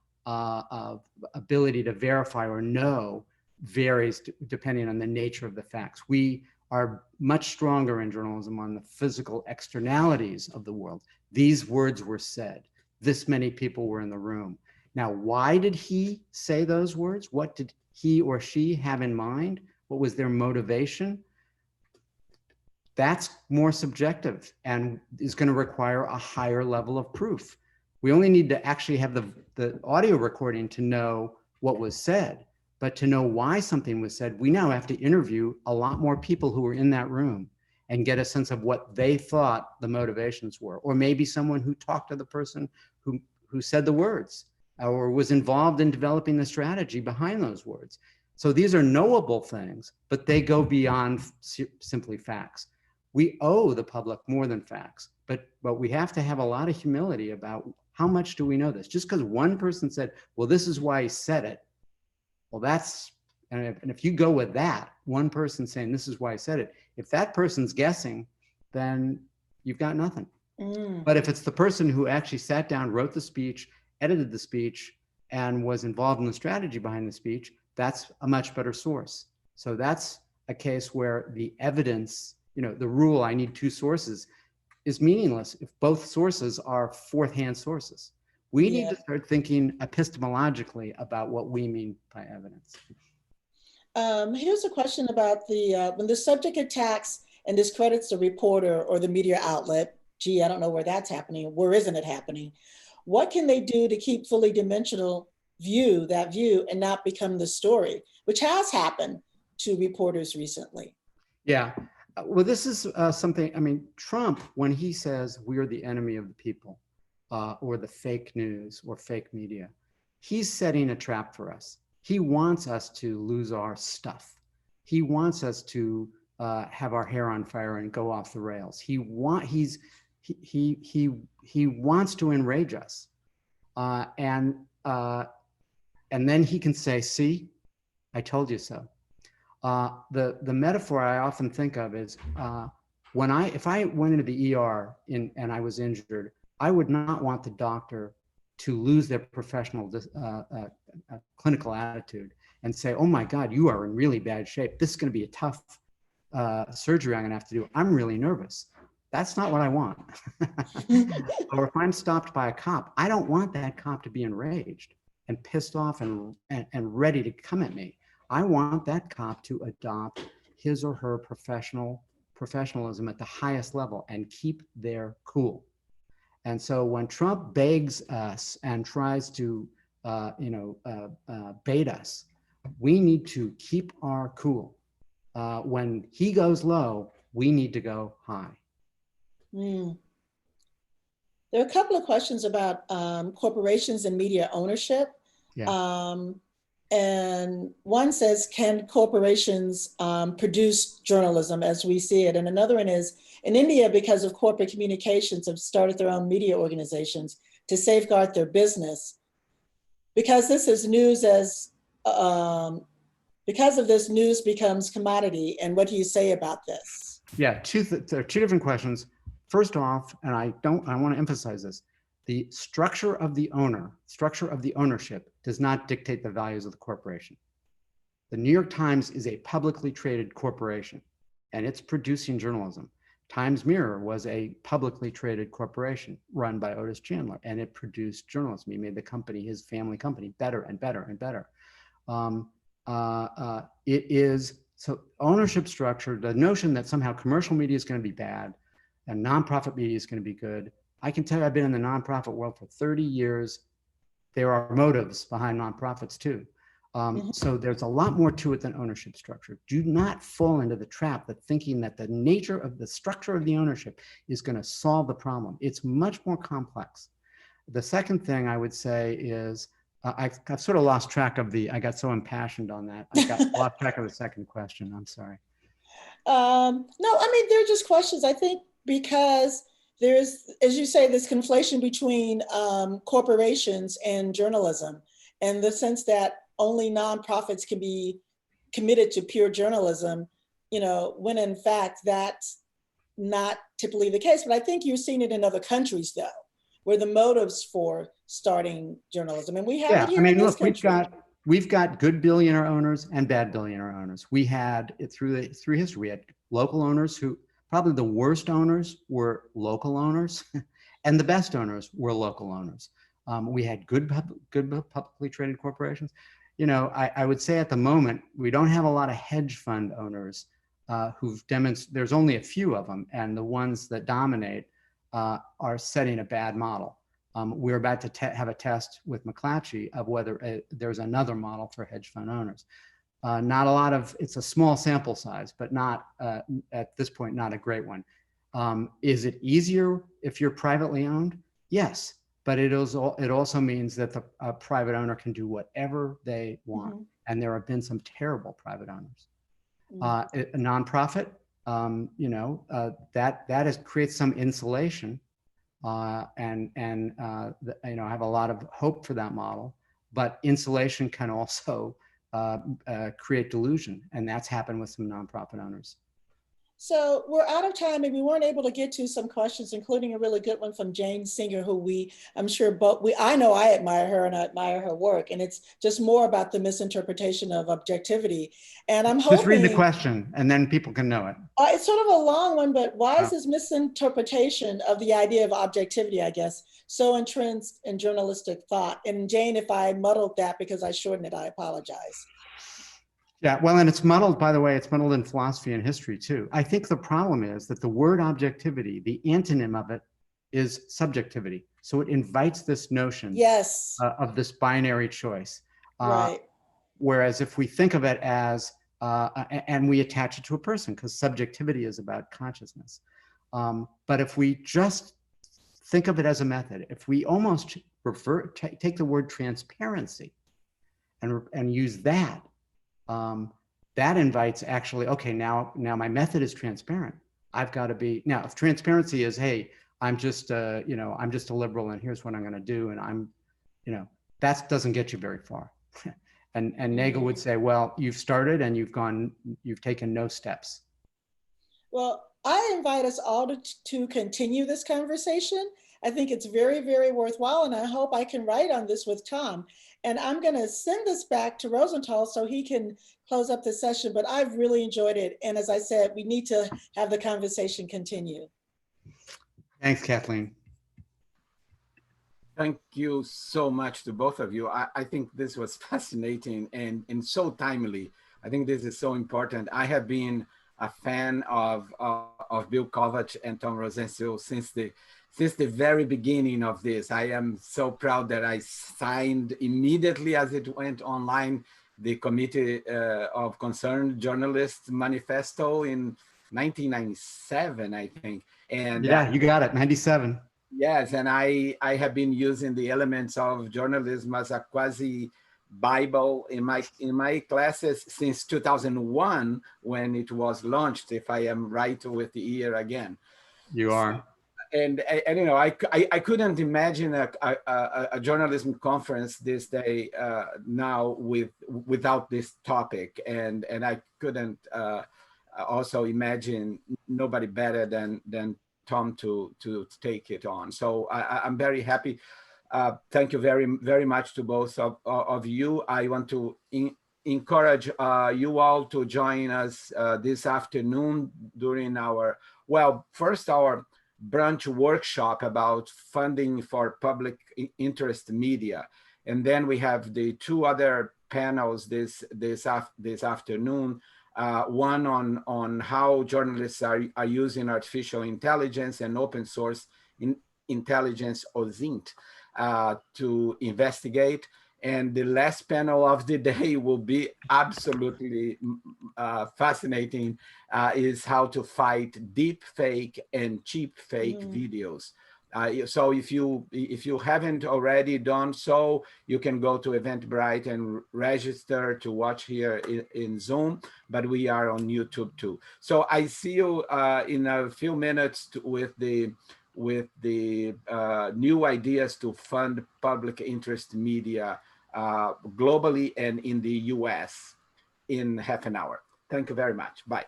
ability to verify or know varies depending on the nature of the facts. We are much stronger in journalism on the physical externalities of the world. These words were said. This many people were in the room. Now, why did he say those words? What did he or she have in mind? What was their motivation? That's more subjective and is going to require a higher level of proof. We only need to actually have the audio recording to know what was said, but to know why something was said, we now have to interview a lot more people who were in that room and get a sense of what they thought the motivations were, or maybe someone who talked to the person who said the words or was involved in developing the strategy behind those words. So these are knowable things, but they go beyond simply facts. We owe the public more than facts, but we have to have a lot of humility about how much do we know this. Just because one person said, well, this is why he said it, well, that's, and if you go with that, one person saying this is why I said it, if that person's guessing, then you've got nothing. But if it's the person who actually sat down, wrote the speech, edited the speech, and was involved in the strategy behind the speech, that's a much better source. So that's a case where the evidence, you know, the rule, I need two sources, is meaningless if both sources are fourth-hand sources. We need to start thinking epistemologically about what we mean by evidence. Here's a question about when the subject attacks and discredits the reporter or the media outlet. Gee, I don't know where that's happening. Where isn't it happening? What can they do to keep fully dimensional that view and not become the story, which has happened to reporters recently? Yeah, well, this is something, I mean, Trump, when he says we're the enemy of the people, or the fake news or fake media, he's setting a trap for us. He wants us to lose our stuff. He wants us to have our hair on fire and go off the rails. He wants to enrage us, and then he can say, "See, I told you so." The metaphor I often think of is if I went into the ER and I was injured, I would not want the doctor to lose their professional clinical attitude and say, "Oh my God, you are in really bad shape. This is going to be a tough surgery I'm going to have to do. I'm really nervous." That's not what I want. Or if I'm stopped by a cop, I don't want that cop to be enraged and pissed off and ready to come at me. I want that cop to adopt his or her professionalism at the highest level and keep their cool. And so when Trump begs us and tries to bait us. We need to keep our cool. When he goes low, we need to go high. Mm. There are a couple of questions about corporations and media ownership. Yeah. And one says, can corporations produce journalism as we see it? And another one is, in India, because of corporate communications, have started their own media organizations to safeguard their business. Because this is news because of this, news becomes commodity. And what do you say about this? Yeah, there are two different questions. First off, and I want to emphasize this, the structure of the ownership does not dictate the values of the corporation. The New York Times is a publicly traded corporation, and it's producing journalism. Times Mirror was a publicly traded corporation run by Otis Chandler, and it produced journalism. He made the company, his family company, better and better and better. So ownership structure, the notion that somehow commercial media is going to be bad and nonprofit media is going to be good. I can tell you, I've been in the nonprofit world for 30 years. There are motives behind nonprofits too. So there's a lot more to it than ownership structure. Do not fall into the trap of thinking that the nature of the structure of the ownership is going to solve the problem. It's much more complex. The second thing I would say is, I've sort of lost track of I got so impassioned on that. I got lost track of the second question. I'm sorry. No, I mean, they're just questions, I think, because there's, as you say, this conflation between corporations and journalism, and the sense that only nonprofits can be committed to pure journalism, when in fact that's not typically the case. But I think you've seen it in other countries, though, where the motives for starting journalism, and we have it here in this country. We've got good billionaire owners and bad billionaire owners. We had it through history. We had local owners who, probably the worst owners were local owners, and the best owners were local owners. We had good publicly traded corporations. I would say at the moment, we don't have a lot of hedge fund owners who've demonstrated, there's only a few of them, and the ones that dominate are setting a bad model. We're about to have a test with McClatchy of whether there's another model for hedge fund owners. Not a lot of, it's a small sample size, but not at this point, not a great one. Is it easier if you're privately owned? Yes, but it also means that the private owner can do whatever they want. Mm-hmm. And there have been some terrible private owners. Mm-hmm. A nonprofit, that creates some insulation. I have a lot of hope for that model, but insulation can also create delusion, and that's happened with some nonprofit owners. So we're out of time, and we weren't able to get to some questions, including a really good one from Jane Singer, who I know I admire her and I admire her work, and it's just more about the misinterpretation of objectivity. And I'm hoping— Just read the question, and then people can know it. It's sort of a long one, but why is this misinterpretation of the idea of objectivity, I guess, so entrenched in journalistic thought? And Jane, if I muddled that because I shortened it, I apologize. Yeah, well, and it's muddled, by the way, it's muddled in philosophy and history too. I think the problem is that the word objectivity, the antonym of it is subjectivity. So it invites this notion of this binary choice. Right. Whereas if we think of it as, and we attach it to a person, because subjectivity is about consciousness. But if we just think of it as a method, if we almost take the word transparency and use that, that invites actually, okay, now my method is transparent. I've got to be, now if transparency is, hey, I'm just a liberal and here's what I'm going to do. And that doesn't get you very far. and Nagel would say, well, you've started and you've taken no steps. Well, I invite us all to continue this conversation. I think it's very, very worthwhile, and I hope I can write on this with Tom. And I'm going to send this back to Rosenthal so he can close up the session, but I've really enjoyed it. And as I said, we need to have the conversation continue. Thanks, Kathleen. Thank you so much to both of you. I think this was fascinating and so timely. I think this is so important. I have been a fan of Bill Kovac and Tom Rosenstiel since the very beginning of this. I am so proud that I signed immediately as it went online the Committee of Concerned Journalists Manifesto in 1997, I think. And yeah, you got it, 97. Yes, and I have been using the elements of journalism as a quasi Bible in my classes since 2001 when it was launched, if I am right with the year again. You are. And you know, I couldn't imagine a journalism conference this day now without this topic, and I couldn't also imagine nobody better than Tom to take it on. So I'm very happy. Thank you very much to both of you. I want to encourage you all to join us this afternoon during our brunch workshop about funding for public interest media. And then we have the two other panels this afternoon. One on how journalists are using artificial intelligence and open source intelligence, OSINT, to investigate. And the last panel of the day will be absolutely fascinating, is how to fight deep fake and cheap fake videos. So if you haven't already done so, you can go to Eventbrite and register to watch here in Zoom, but we are on YouTube too. So I see you in a few minutes with the new ideas to fund public interest media globally and in the US in half an hour. Thank you very much. Bye.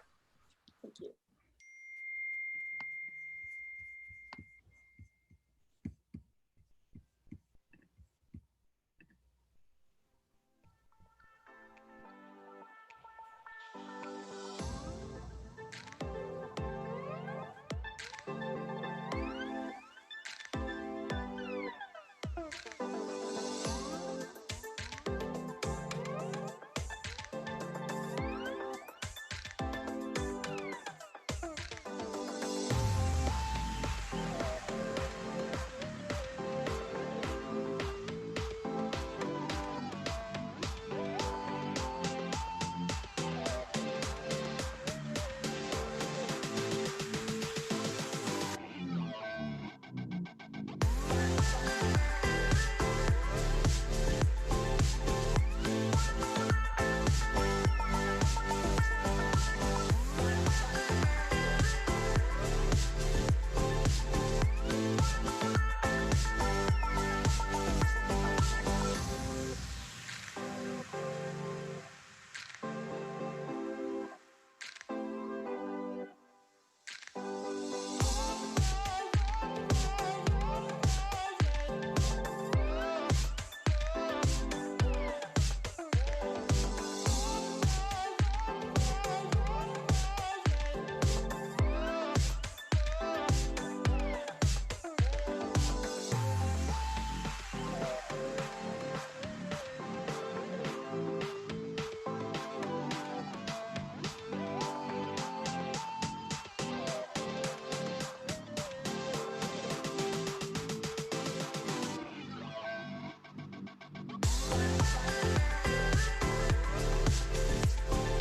Thank you.